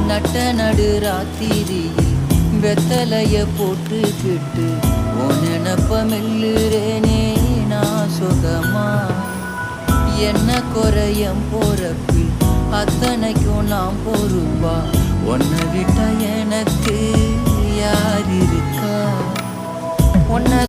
நட்ட நடு ராத்திரியில் வெத்தலைய போட்டுக்கிட்டு உன் நினப்ப மெல்லுறேனே நான் சுகமா. என்ன குறையம் போறப்பில் அத்தனைக்கும் நாம் பொறுப்பா. உன்னை விட்டா எனக்கு யார் இருக்கா? உன்னை